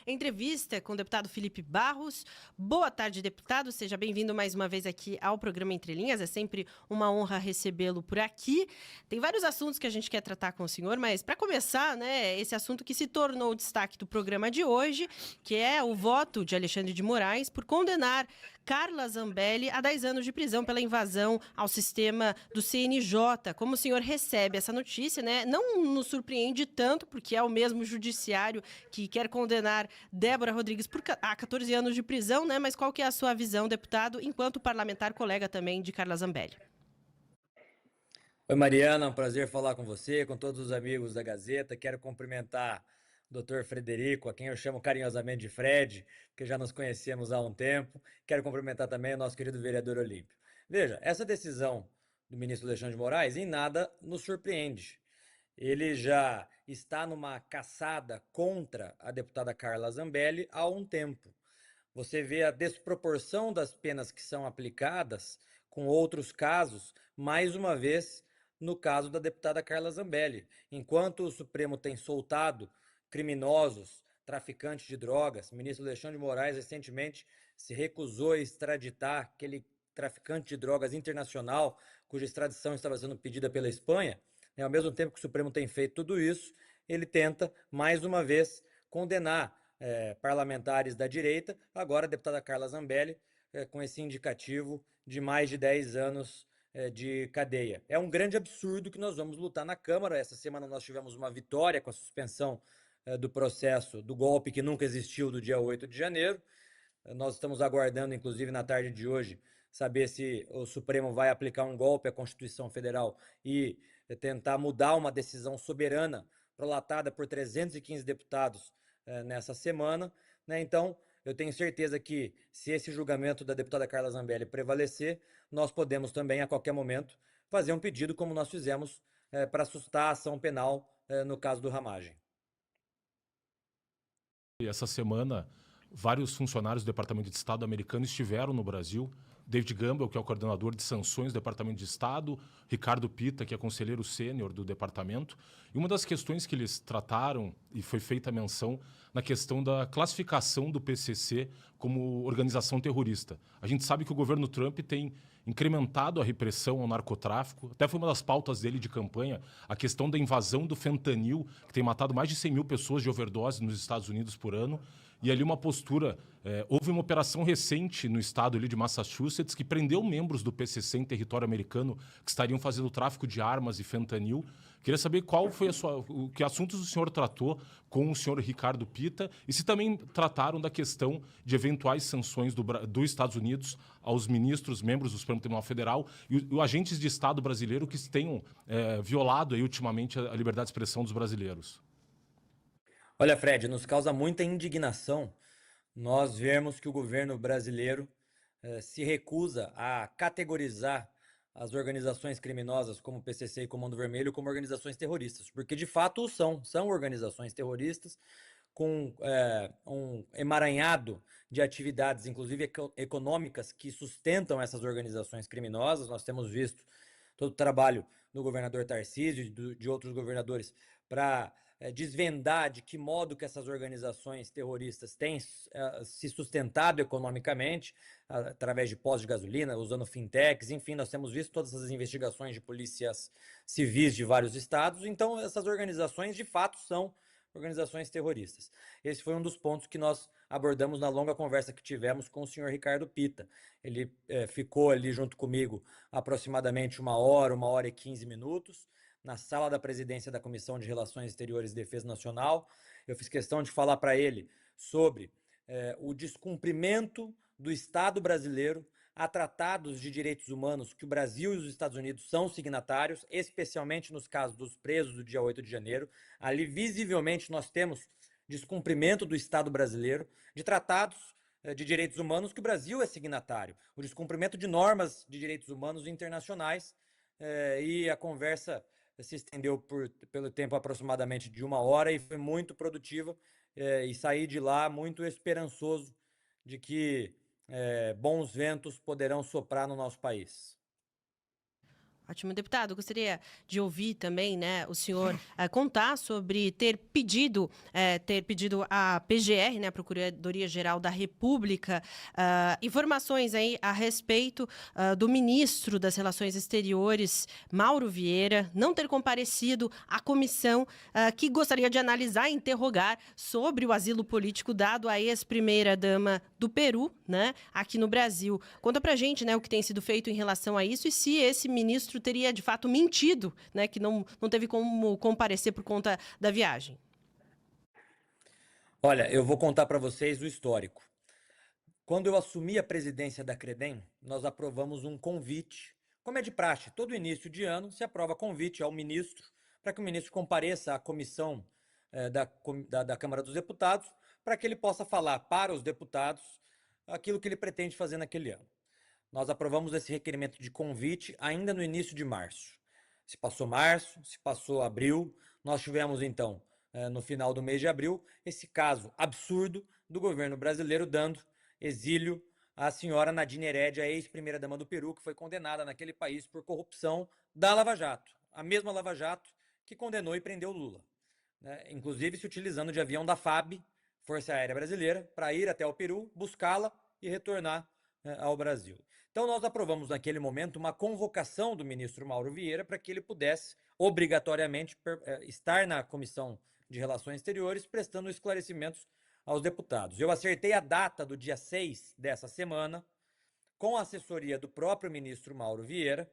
Entrevista com o deputado Felipe Barros. Boa tarde, deputado. Seja bem-vindo mais uma vez aqui ao programa Entre Linhas. É sempre uma honra recebê-lo por aqui. Tem vários assuntos que a gente quer tratar com o senhor, mas para começar, né, esse assunto que se tornou o destaque do programa de hoje, que é o voto de Alexandre de Moraes por condenar Carla Zambelli a 10 anos de prisão pela invasão ao sistema do CNJ. Como o senhor recebe essa notícia, né? Não nos surpreende tanto, porque é o mesmo judiciário que quer condenar Débora Rodrigues a 14 anos de prisão, né? Mas qual que é a sua visão, deputado, enquanto parlamentar colega também de Carla Zambelli? Oi, Mariana, um prazer falar com você, com todos os amigos da Gazeta. Quero cumprimentar o Dr. Frederico, a quem eu chamo carinhosamente de Fred, que já nos conhecemos há um tempo. Quero cumprimentar também o nosso querido vereador Olímpio. Veja, essa decisão do ministro Alexandre de Moraes em nada nos surpreende. Ele já está numa caçada contra a deputada Carla Zambelli há um tempo. Você vê a desproporção das penas que são aplicadas com outros casos, mais uma vez no caso da deputada Carla Zambelli. Enquanto o Supremo tem soltado criminosos, traficantes de drogas, o ministro Alexandre de Moraes recentemente se recusou a extraditar aquele traficante de drogas internacional cuja extradição estava sendo pedida pela Espanha. Ao mesmo tempo que o Supremo tem feito tudo isso, ele tenta, mais uma vez, condenar parlamentares da direita, agora a deputada Carla Zambelli, com esse indicativo de mais de 10 anos de cadeia. É um grande absurdo que nós vamos lutar na Câmara. Essa semana nós tivemos uma vitória com a suspensão do processo do golpe que nunca existiu do dia 8 de janeiro. Nós estamos aguardando, inclusive na tarde de hoje, saber se o Supremo vai aplicar um golpe à Constituição Federal e tentar mudar uma decisão soberana prolatada por 315 deputados nessa semana, né? Então, eu tenho certeza que se esse julgamento da deputada Carla Zambelli prevalecer, nós podemos também, a qualquer momento, fazer um pedido, como nós fizemos para sustar a ação penal no caso do Ramagem. Essa semana, vários funcionários do Departamento de Estado americano estiveram no Brasil. David Gamble, que é o coordenador de sanções do Departamento de Estado, Ricardo Pita, que é conselheiro sênior do departamento. E uma das questões que eles trataram, e foi feita menção, na questão da classificação do PCC como organização terrorista. A gente sabe que o governo Trump tem incrementado a repressão ao narcotráfico. Até foi uma das pautas dele de campanha, a questão da invasão do fentanil, que tem matado mais de 100 mil pessoas de overdose nos Estados Unidos por ano. E ali uma postura... houve uma operação recente no estado ali de Massachusetts que prendeu membros do PCC em território americano que estariam fazendo tráfico de armas e fentanil. Queria saber qual foi que assuntos o senhor tratou com o senhor Ricardo Pita e se também trataram da questão de eventuais sanções dos Estados Unidos aos ministros, membros do Supremo Tribunal Federal e agentes de Estado brasileiro que tenham violado aí, ultimamente a liberdade de expressão dos brasileiros. Olha, Fred, nos causa muita indignação nós vermos que o governo brasileiro se recusa a categorizar as organizações criminosas como o PCC e Comando Vermelho como organizações terroristas, porque de fato são organizações terroristas com um emaranhado de atividades, inclusive econômicas, que sustentam essas organizações criminosas. Nós temos visto todo o trabalho do governador Tarcísio e de outros governadores para desvendar de que modo que essas organizações terroristas têm se sustentado economicamente, através de postos de gasolina, usando fintechs, enfim, nós temos visto todas essas investigações de polícias civis de vários estados. Então, essas organizações, de fato, são organizações terroristas. Esse foi um dos pontos que nós abordamos na longa conversa que tivemos com o senhor Ricardo Pita. Ele ficou ali junto comigo aproximadamente 1 hora e 15 minutos, na sala da presidência da Comissão de Relações Exteriores e Defesa Nacional. Eu fiz questão de falar para ele sobre o descumprimento do Estado brasileiro a tratados de direitos humanos que o Brasil e os Estados Unidos são signatários, especialmente nos casos dos presos do dia 8 de janeiro. Ali, visivelmente, nós temos descumprimento do Estado brasileiro de tratados de direitos humanos que o Brasil é signatário, o descumprimento de normas de direitos humanos internacionais, e a conversa se estendeu pelo tempo aproximadamente de 1 hora e foi muito produtiva, e saí de lá muito esperançoso de que bons ventos poderão soprar no nosso país. Ótimo, deputado. Gostaria de ouvir também, né, o senhor contar sobre ter pedido à PGR, né, a Procuradoria-Geral da República, informações aí a respeito do ministro das Relações Exteriores, Mauro Vieira, não ter comparecido à comissão que gostaria de analisar e interrogar sobre o asilo político dado à ex-primeira-dama do Peru, né, aqui no Brasil. Conta pra gente, né, o que tem sido feito em relação a isso e se esse ministro teria, de fato, mentido, né, que não teve como comparecer por conta da viagem. Olha, eu vou contar para vocês o histórico. Quando eu assumi a presidência da Credem, nós aprovamos um convite. Como é de praxe, todo início de ano se aprova convite ao ministro para que o ministro compareça à comissão da Câmara dos Deputados para que ele possa falar para os deputados aquilo que ele pretende fazer naquele ano. Nós aprovamos esse requerimento de convite ainda no início de março. Se passou março, se passou abril, nós tivemos então, no final do mês de abril, esse caso absurdo do governo brasileiro dando exílio à senhora Nadine Heredia, a ex-primeira-dama do Peru, que foi condenada naquele país por corrupção da Lava Jato, a mesma Lava Jato que condenou e prendeu Lula, né? Inclusive se utilizando de avião da FAB, Força Aérea Brasileira, para ir até o Peru, buscá-la e retornar ao Brasil. Então nós aprovamos naquele momento uma convocação do ministro Mauro Vieira para que ele pudesse obrigatoriamente estar na Comissão de Relações Exteriores prestando esclarecimentos aos deputados. Eu acertei a data do dia 6 dessa semana com a assessoria do próprio ministro Mauro Vieira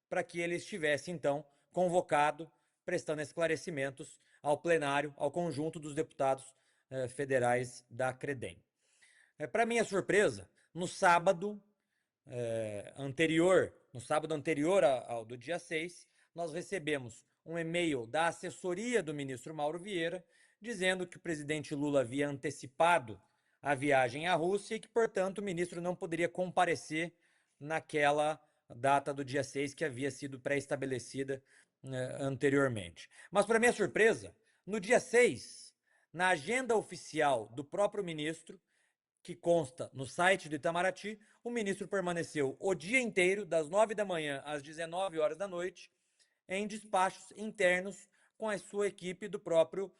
para que ele estivesse então convocado prestando esclarecimentos ao plenário, ao conjunto dos deputados federais da Credem. Para minha surpresa, no sábado anterior ao do dia 6, nós recebemos um e-mail da assessoria do ministro Mauro Vieira dizendo que o presidente Lula havia antecipado a viagem à Rússia e que, portanto, o ministro não poderia comparecer naquela data do dia 6 que havia sido pré-estabelecida anteriormente. Mas, para minha surpresa, no dia 6, na agenda oficial do próprio ministro, que consta no site do Itamaraty, o ministro permaneceu o dia inteiro, das 9 da manhã às 19 horas da noite, em despachos internos com a sua equipe do próprio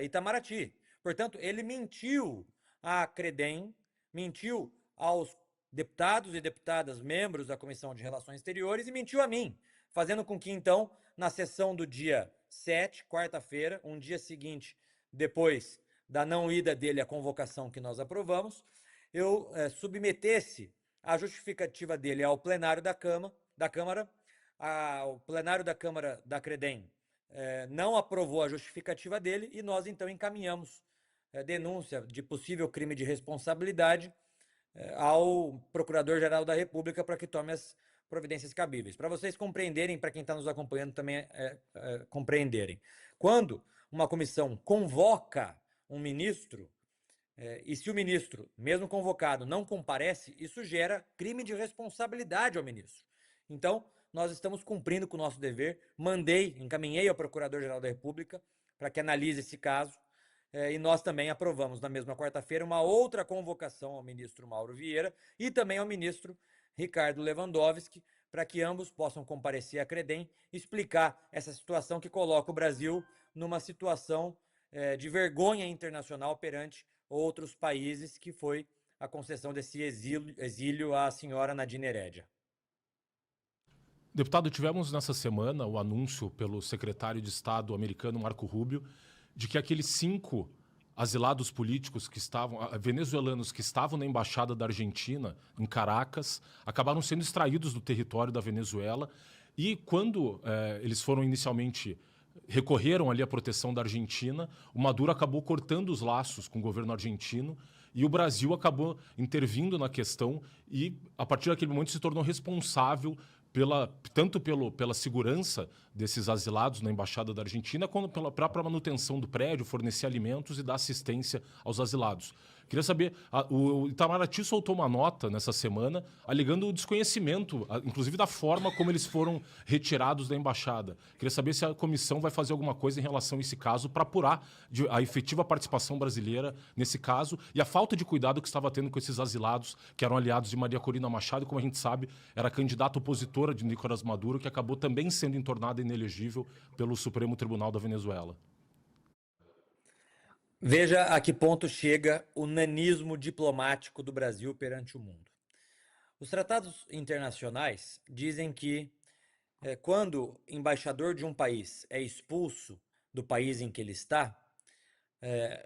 Itamaraty. Portanto, ele mentiu à Credem, mentiu aos deputados e deputadas membros da Comissão de Relações Exteriores e mentiu a mim, fazendo com que, então, na sessão do dia 7, quarta-feira, um dia seguinte, depois da não ida dele à convocação que nós aprovamos, eu submetesse a justificativa dele ao plenário da Câmara. O plenário da Câmara da Credem não aprovou a justificativa dele e nós, então, encaminhamos denúncia de possível crime de responsabilidade ao Procurador-Geral da República para que tome as providências cabíveis. Para vocês compreenderem, para quem está nos acompanhando também compreenderem. Quando uma comissão convoca um ministro, e se o ministro, mesmo convocado, não comparece, isso gera crime de responsabilidade ao ministro. Então, nós estamos cumprindo com o nosso dever, encaminhei ao Procurador-Geral da República para que analise esse caso, e nós também aprovamos na mesma quarta-feira uma outra convocação ao ministro Mauro Vieira e também ao ministro Ricardo Lewandowski, para que ambos possam comparecer à Credem e explicar essa situação que coloca o Brasil numa situação de vergonha internacional perante outros países, que foi a concessão desse exílio à senhora Nadine Heredia. Deputado, tivemos nessa semana o anúncio pelo secretário de Estado americano Marco Rubio de que aqueles 5 asilados políticos venezuelanos que estavam na embaixada da Argentina, em Caracas, acabaram sendo extraídos do território da Venezuela e quando eles foram inicialmente recorreram ali à proteção da Argentina, o Maduro acabou cortando os laços com o governo argentino e o Brasil acabou intervindo na questão e, a partir daquele momento, se tornou responsável tanto pela segurança desses asilados na Embaixada da Argentina, quanto pela própria manutenção do prédio, fornecer alimentos e dar assistência aos asilados. Queria saber, o Itamaraty soltou uma nota nessa semana alegando o desconhecimento, inclusive da forma como eles foram retirados da embaixada. Queria saber se a comissão vai fazer alguma coisa em relação a esse caso para apurar a efetiva participação brasileira nesse caso e a falta de cuidado que estava tendo com esses asilados que eram aliados de Maria Corina Machado, como a gente sabe, era candidata opositora de Nicolás Maduro, que acabou também sendo entornada inelegível pelo Supremo Tribunal da Venezuela. Veja a que ponto chega o nanismo diplomático do Brasil perante o mundo. Os tratados internacionais dizem que quando embaixador de um país é expulso do país em que ele está,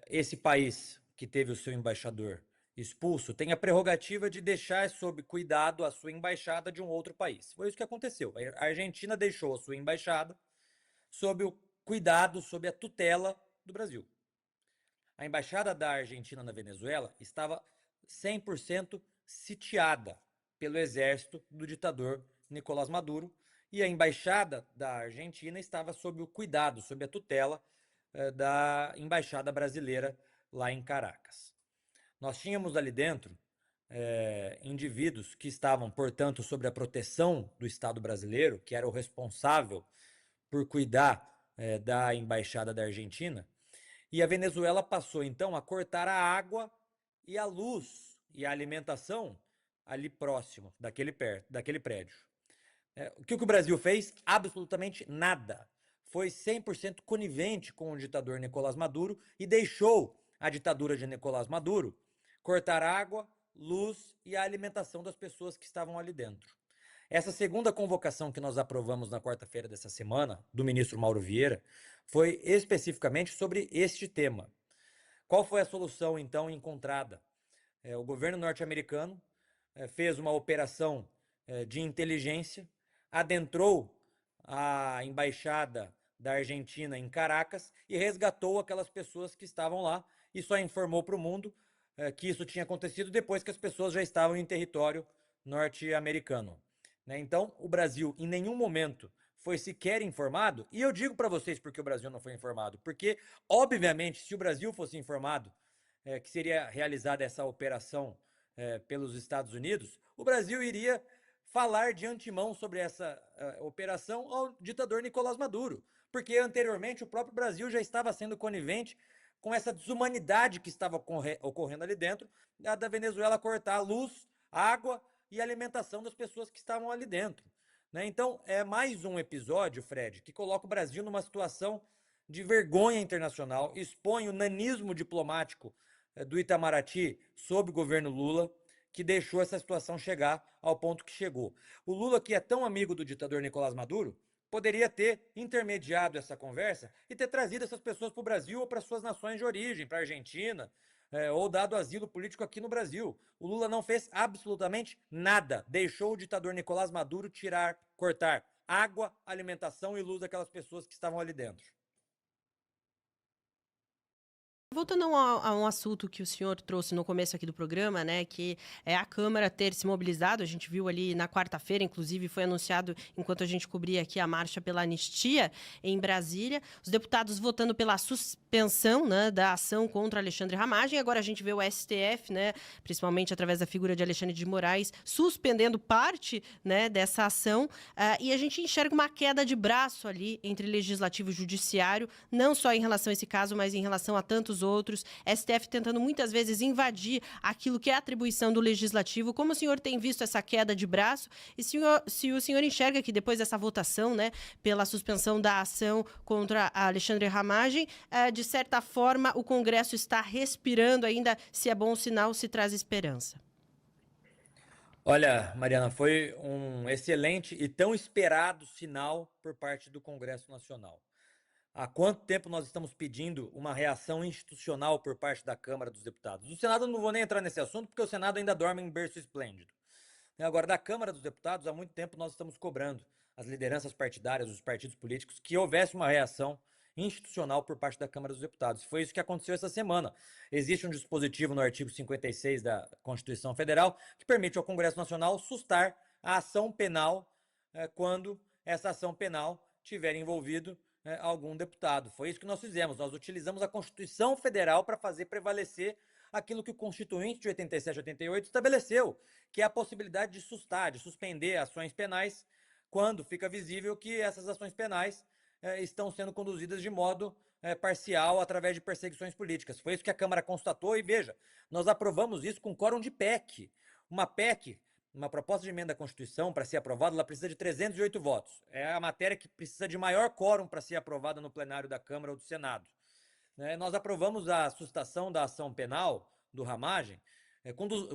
esse país que teve o seu embaixador expulso tem a prerrogativa de deixar sob cuidado a sua embaixada de um outro país. Foi isso que aconteceu. A Argentina deixou a sua embaixada sob o cuidado, sob a tutela do Brasil. A embaixada da Argentina na Venezuela estava 100% sitiada pelo exército do ditador Nicolás Maduro e a embaixada da Argentina estava sob o cuidado, sob a tutela da embaixada brasileira lá em Caracas. Nós tínhamos ali dentro indivíduos que estavam, portanto, sob a proteção do Estado brasileiro, que era o responsável por cuidar da embaixada da Argentina. E a Venezuela passou, então, a cortar a água e a luz e a alimentação ali próximo daquele prédio. O que o Brasil fez? Absolutamente nada. Foi 100% conivente com o ditador Nicolás Maduro e deixou a ditadura de Nicolás Maduro cortar água, luz e a alimentação das pessoas que estavam ali dentro. Essa segunda convocação que nós aprovamos na quarta-feira dessa semana, do ministro Mauro Vieira, foi especificamente sobre este tema. Qual foi a solução, então, encontrada? O governo norte-americano fez uma operação de inteligência, adentrou a embaixada da Argentina em Caracas e resgatou aquelas pessoas que estavam lá e só informou para o mundo que isso tinha acontecido depois que as pessoas já estavam em território norte-americano. Então, o Brasil, em nenhum momento, foi sequer informado, e eu digo para vocês porque o Brasil não foi informado, porque, obviamente, se o Brasil fosse informado que seria realizada essa operação pelos Estados Unidos, o Brasil iria falar de antemão sobre essa operação ao ditador Nicolás Maduro, porque anteriormente o próprio Brasil já estava sendo conivente com essa desumanidade que estava ocorrendo ali dentro, da Venezuela cortar a luz, água e alimentação das pessoas que estavam ali dentro. Então, é mais um episódio, Fred, que coloca o Brasil numa situação de vergonha internacional, expõe o nanismo diplomático do Itamaraty sob o governo Lula, que deixou essa situação chegar ao ponto que chegou. O Lula, que é tão amigo do ditador Nicolás Maduro, poderia ter intermediado essa conversa e ter trazido essas pessoas para o Brasil ou para suas nações de origem, para a Argentina, ou dado asilo político aqui no Brasil. O Lula não fez absolutamente nada. Deixou o ditador Nicolás Maduro cortar água, alimentação e luz daquelas pessoas que estavam ali dentro. Voltando a um assunto que o senhor trouxe no começo aqui do programa, né, que é a Câmara ter se mobilizado, a gente viu ali na quarta-feira, inclusive foi anunciado enquanto a gente cobria aqui a marcha pela anistia em Brasília, os deputados votando pela suspensão, né, da ação contra Alexandre Ramagem. Agora a gente vê o STF, né, principalmente através da figura de Alexandre de Moraes, suspendendo parte, né, dessa ação, e a gente enxerga uma queda de braço ali entre legislativo e judiciário, não só em relação a esse caso, mas em relação a tantos outros, STF tentando muitas vezes invadir aquilo que é a atribuição do legislativo. Como o senhor tem visto essa queda de braço? E se o senhor enxerga que depois dessa votação, né, pela suspensão da ação contra a Alexandre Ramagem, de certa forma o Congresso está respirando ainda, se é bom sinal, se traz esperança? Olha, Mariana, foi um excelente e tão esperado sinal por parte do Congresso Nacional. Há quanto tempo nós estamos pedindo uma reação institucional por parte da Câmara dos Deputados? Do Senado eu não vou nem entrar nesse assunto, porque o Senado ainda dorme em berço esplêndido. Agora, da Câmara dos Deputados, há muito tempo nós estamos cobrando as lideranças partidárias, os partidos políticos, que houvesse uma reação institucional por parte da Câmara dos Deputados. Foi isso que aconteceu essa semana. Existe um dispositivo no artigo 56 da Constituição Federal que permite ao Congresso Nacional sustar a ação penal quando essa ação penal tiver envolvido algum deputado. Foi isso que nós fizemos. Nós utilizamos a Constituição Federal para fazer prevalecer aquilo que o Constituinte de 87 e 88 estabeleceu, que é a possibilidade de sustar, de suspender ações penais quando fica visível que essas ações penais estão sendo conduzidas de modo parcial através de perseguições políticas. Foi isso que a Câmara constatou e, veja, nós aprovamos isso com quórum de PEC. Uma PEC, uma proposta de emenda à Constituição, para ser aprovada, ela precisa de 308 votos. É a matéria que precisa de maior quórum para ser aprovada no plenário da Câmara ou do Senado. Nós aprovamos a sustação da ação penal do Ramagem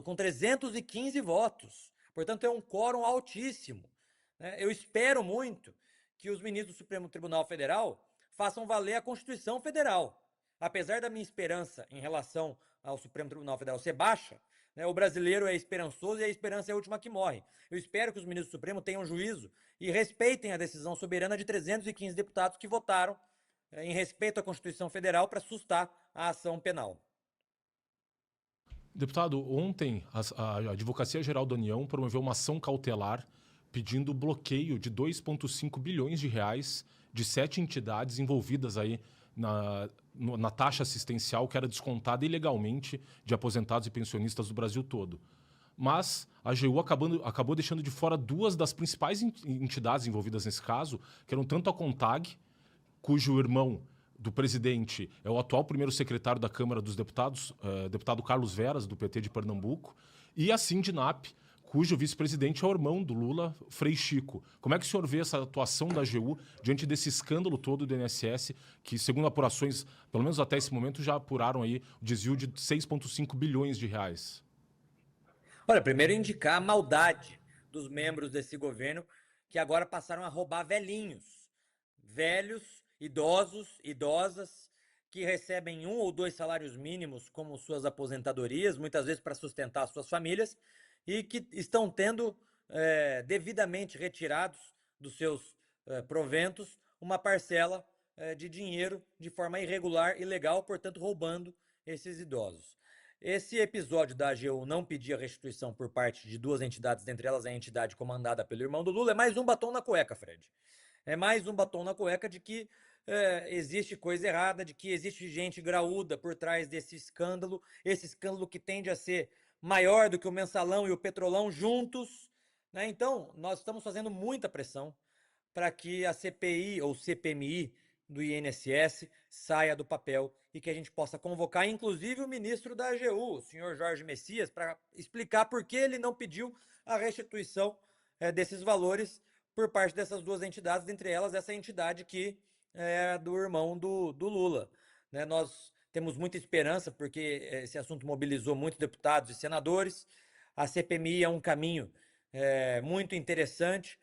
com 315 votos. Portanto, é um quórum altíssimo. Eu espero muito que os ministros do Supremo Tribunal Federal façam valer a Constituição Federal. Apesar da minha esperança em relação ao Supremo Tribunal Federal ser baixa, o brasileiro é esperançoso e a esperança é a última que morre. Eu espero que os ministros do Supremo tenham juízo e respeitem a decisão soberana de 315 deputados que votaram em respeito à Constituição Federal para sustar a ação penal. Deputado, ontem a Advocacia Geral da União promoveu uma ação cautelar pedindo bloqueio de 2,5 bilhões de reais de 7 entidades envolvidas aí na taxa assistencial que era descontada ilegalmente de aposentados e pensionistas do Brasil todo. Mas a AGU acabou deixando de fora 2 das principais entidades envolvidas nesse caso, que eram tanto a CONTAG, cujo irmão do presidente é o atual primeiro secretário da Câmara dos Deputados, deputado Carlos Veras, do PT de Pernambuco, e a Sindinap, cujo vice-presidente é o irmão do Lula, Frei Chico. Como é que o senhor vê essa atuação da AGU diante desse escândalo todo do INSS, que, segundo apurações, pelo menos até esse momento, já apuraram aí o desvio de 6,5 bilhões de reais? Olha, primeiro indicar a maldade dos membros desse governo que agora passaram a roubar velhinhos. Velhos, idosos, idosas, que recebem 1 ou 2 salários mínimos como suas aposentadorias, muitas vezes para sustentar suas famílias, e que estão tendo devidamente retirados dos seus proventos uma parcela de dinheiro de forma irregular, ilegal, portanto roubando esses idosos. Esse episódio da AGU não pedir a restituição por parte de 2 entidades, dentre elas a entidade comandada pelo irmão do Lula, é mais um batom na cueca, Fred. É mais um batom na cueca de que existe coisa errada, de que existe gente graúda por trás desse escândalo, esse escândalo que tende a ser maior do que o Mensalão e o Petrolão juntos. Então, nós estamos fazendo muita pressão para que a CPI ou CPMI do INSS saia do papel e que a gente possa convocar, inclusive, o ministro da AGU, o senhor Jorge Messias, para explicar por que ele não pediu a restituição desses valores por parte dessas 2 entidades, dentre elas essa entidade que é do irmão do Lula. Nós temos muita esperança, porque esse assunto mobilizou muitos deputados e senadores. A CPMI é um caminho muito interessante.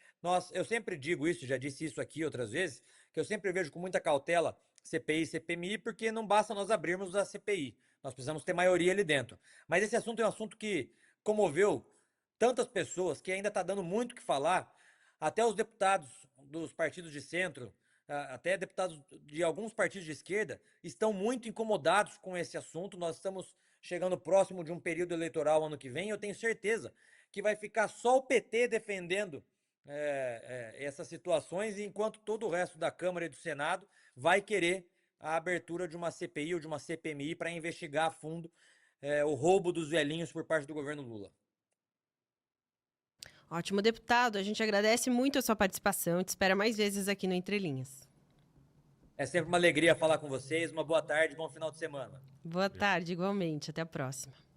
Eu sempre digo isso, já disse isso aqui outras vezes, que eu sempre vejo com muita cautela CPI e CPMI, porque não basta nós abrirmos a CPI. Nós precisamos ter maioria ali dentro. Mas esse assunto é um assunto que comoveu tantas pessoas, que ainda está dando muito o que falar. Até os deputados dos partidos de centro, até deputados de alguns partidos de esquerda, estão muito incomodados com esse assunto. Nós estamos chegando próximo de um período eleitoral ano que vem, e eu tenho certeza que vai ficar só o PT defendendo essas situações, enquanto todo o resto da Câmara e do Senado vai querer a abertura de uma CPI ou de uma CPMI para investigar a fundo o roubo dos velhinhos por parte do governo Lula. Ótimo, deputado. A gente agradece muito a sua participação e te espera mais vezes aqui no Entre Linhas. É sempre uma alegria falar com vocês. Uma boa tarde, bom final de semana. Boa tarde, igualmente. Até a próxima.